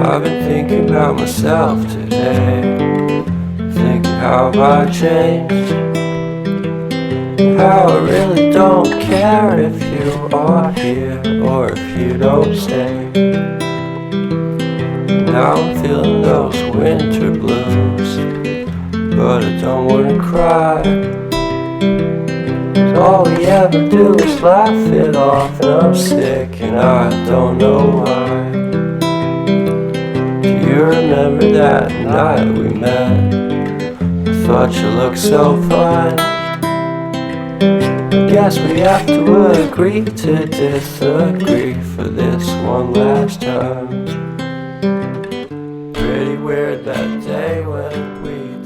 I've been thinking about myself today, thinking how have I changed, how I really don't care if you are here or if you don't stay. Now I'm feeling those winter blues, but I don't wanna cry. All we ever do is laugh it off, and I'm sick and I don't know why. Do you remember that night we met? I thought you looked so fine. I guess we have to agree to disagree for this one last time. Pretty weird that day when we